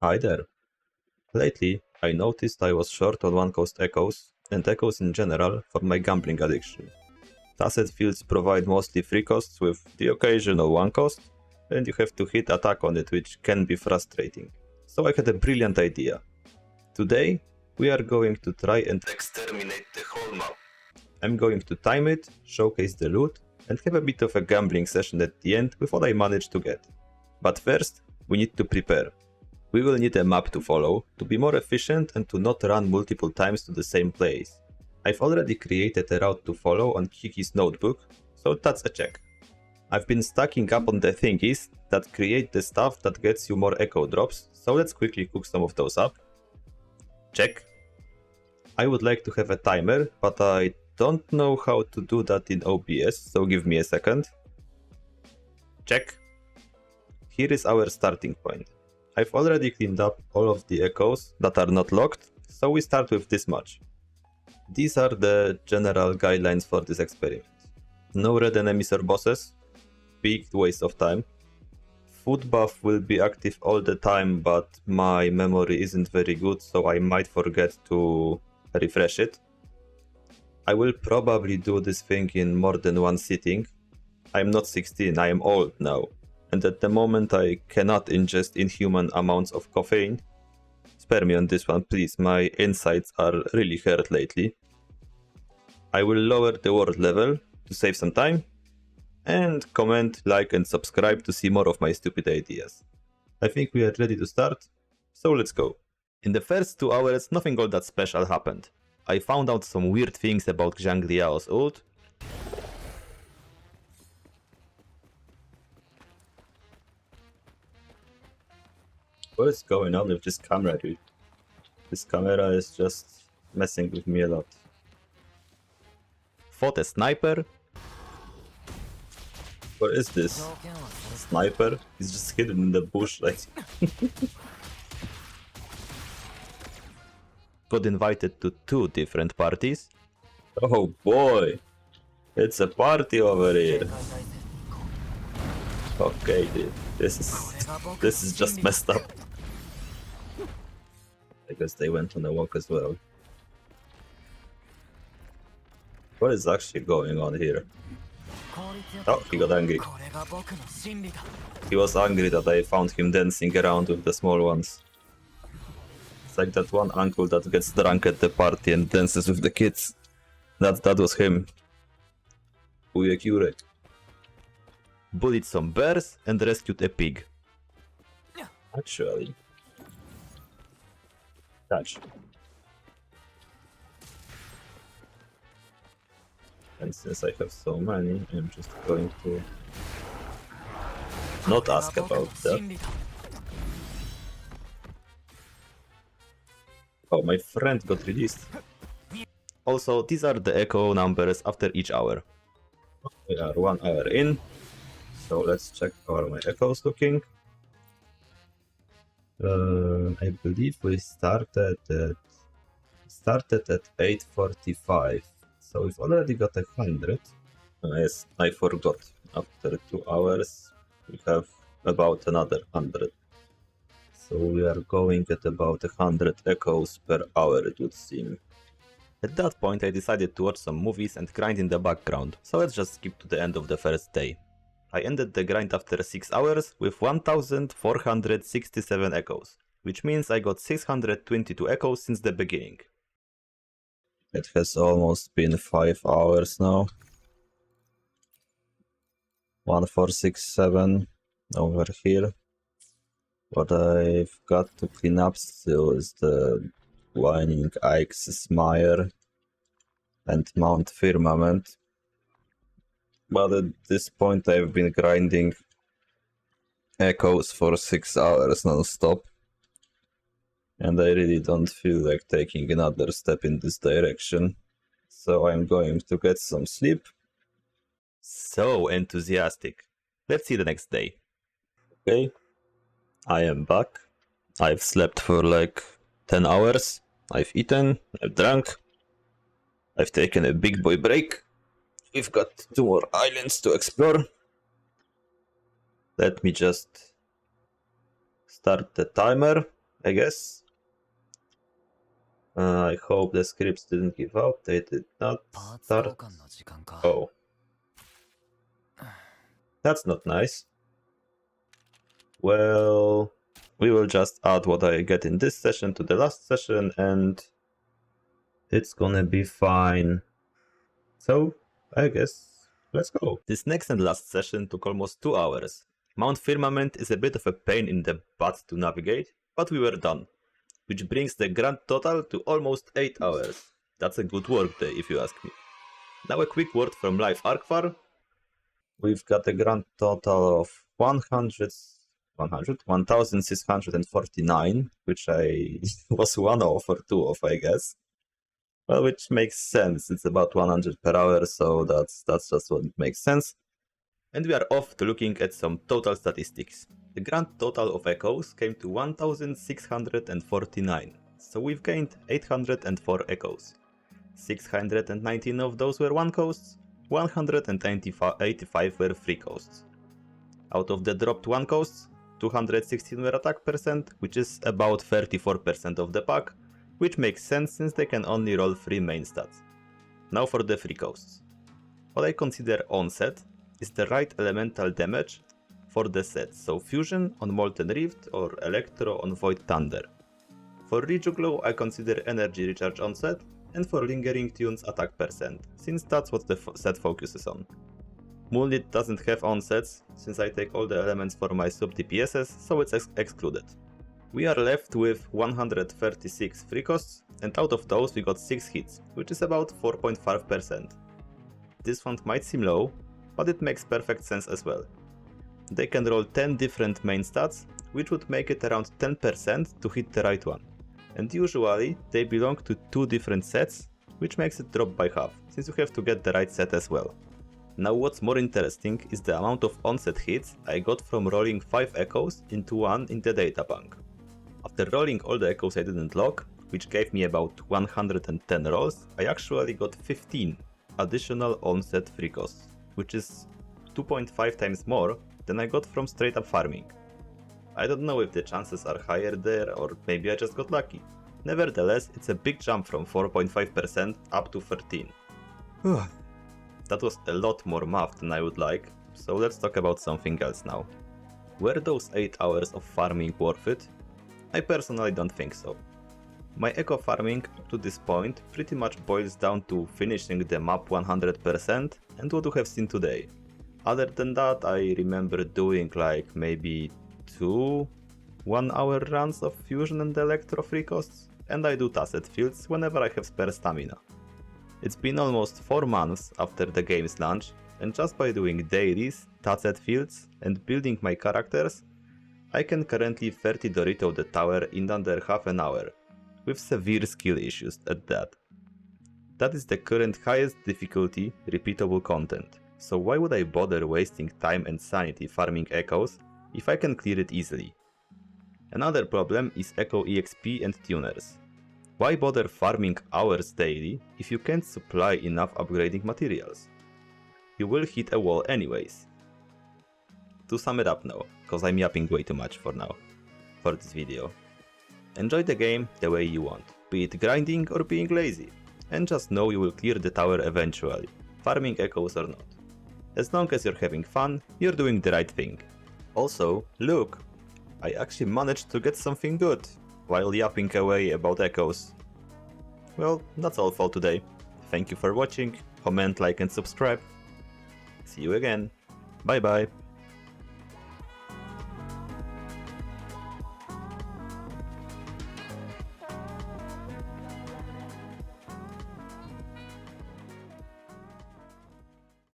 Hi there. Lately, I noticed I was short on one-cost echoes, and echoes in general, for my gambling addiction. Asset fields provide mostly free costs with the occasional one cost, and you have to hit attack on it, which can be frustrating. So I had a brilliant idea. Today, we are going to try and exterminate the whole map. I'm going to time it, showcase the loot, and have a bit of a gambling session at the end with what I managed to get. But first, we need to prepare. We will need a map to follow, to be more efficient and to not run multiple times to the same place. I've already created a route to follow on Kiki's notebook, so that's a check. I've been stacking up on the thingies that create the stuff that gets you more echo drops, so let's quickly cook some of those up. Check. I would like to have a timer, but I don't know how to do that in OBS, so give me a second. Check. Here is our starting point. I've already cleaned up all of the echoes that are not locked, so we start with this much. These are the general guidelines for this experiment. No red enemies or bosses, big waste of time. Food buff will be active all the time, but my memory isn't very good, so I might forget to refresh it. I will probably do this thing in more than one sitting. I'm not 16, I am old now. And at the moment I cannot ingest inhuman amounts of caffeine. Spare me on this one, please, my insides are really hurt lately. I will lower the word level to save some time, and comment, like and subscribe to see more of my stupid ideas. I think we are ready to start, so let's go. In the first 2 hours, nothing all that special happened. I found out some weird things about Zhang Liao's ult. What is going on with this camera, dude? This camera is just messing with me a lot. Fought a sniper. What is this? Sniper? He's just hidden in the bush, like. Got invited to 2 different parties. Oh boy! It's a party over here. Okay, dude. This is just messed up. I guess they went on a walk as well. What is actually going on here? Oh, he got angry. He was angry that I found him dancing around with the small ones. It's like that one uncle that gets drunk at the party and dances with the kids. That was him. Uyekure. Bullied some bears and rescued a pig. Actually. Touch. And since I have so many, I'm just going to not ask about that. Oh, my friend got released. Also, these are the echo numbers after each hour. We are 1 hour in, so let's check how are my echoes looking. I believe we started at 8:45, so we've already got 100. Yes, I forgot. After 2 hours, we have about another 100. So we are going at about 100 echoes per hour, it would seem. At that point, I decided to watch some movies and grind in the background, so let's just skip to the end of the first day. I ended the grind after 6 hours with 1467 echoes, which means I got 622 echoes since the beginning. It has almost been 5 hours now. 1467 over here. What I've got to clean up still is the Whining Ike's Mire and Mount Firmament. But at this point I've been grinding echoes for 6 hours non-stop. And I really don't feel like taking another step in this direction. So I'm going to get some sleep. So enthusiastic. Let's see the next day. Okay, I am back. I've slept for like 10 hours. I've eaten, I've drunk. I've taken a big boy break. We've got 2 more islands to explore. Let me just start the timer. I guess. I hope the scripts didn't give out. They did not start. Oh. That's not nice. Well, we will just add what I get in this session to the last session and it's gonna be fine. So, I guess, let's go. This next and last session took almost 2 hours. Mount Firmament is a bit of a pain in the butt to navigate, but we were done. Which brings the grand total to almost 8 hours. That's a good work day if you ask me. Now a quick word from Live Arcfar. We've got a grand total of 1,649, which I was 1 off or 2 off, I guess. Well, which makes sense. It's about 100 per hour, so that's just what makes sense. And we are off to looking at some total statistics. The grand total of echoes came to 1,649, so we've gained 804 echoes. 619 of those were one coasts, 185 were free coasts. Out of the dropped one coasts, 216 were attack percent, which is about 34% of the pack, which makes sense since they can only roll 3 main stats. Now for the free coasts. What I consider onset is the right elemental damage for the sets, so Fusion on Molten Rift or Electro on Void Thunder. For Rejuglow I consider Energy Recharge onset, and for Lingering Tunes attack percent, since that's what the set focuses on. Moonlit doesn't have onsets, since I take all the elements for my sub DPSs, so it's excluded. We are left with 136 free costs, and out of those we got 6 hits, which is about 4.5%. This one might seem low, but it makes perfect sense as well. They can roll 10 different main stats, which would make it around 10% to hit the right one. And usually they belong to 2 different sets, which makes it drop by half, since you have to get the right set as well. Now what's more interesting is the amount of onset hits I got from rolling 5 echoes into 1 in the databank. After rolling all the echoes I didn't lock, which gave me about 110 rolls, I actually got 15 additional onset free costs, which is 2.5 times more than I got from straight up farming. I don't know if the chances are higher there or maybe I just got lucky. Nevertheless, it's a big jump from 4.5% up to 13. That was a lot more math than I would like, so let's talk about something else now. Were those 8 hours of farming worth it? I personally don't think so. My echo farming up to this point pretty much boils down to finishing the map 100% and what you have seen today. Other than that, I remember doing like maybe 2 1-hour runs of Fusion and Electro free costs, and I do Tacet fields whenever I have spare stamina. It's been almost 4 months after the game's launch, and just by doing dailies, Tacet fields, and building my characters, I can currently 30 Dorito the tower in under half an hour, with severe skill issues at that. That is the current highest difficulty, repeatable content, so why would I bother wasting time and sanity farming echoes if I can clear it easily? Another problem is echo EXP and tuners. Why bother farming hours daily if you can't supply enough upgrading materials? You will hit a wall anyways. To sum it up now, cause I'm yapping way too much for now, for this video. Enjoy the game the way you want, be it grinding or being lazy, and just know you will clear the tower eventually, farming echoes or not. As long as you're having fun, you're doing the right thing. Also, look, I actually managed to get something good, while yapping away about echoes. Well, that's all for today. Thank you for watching, comment, like and subscribe. See you again. Bye bye.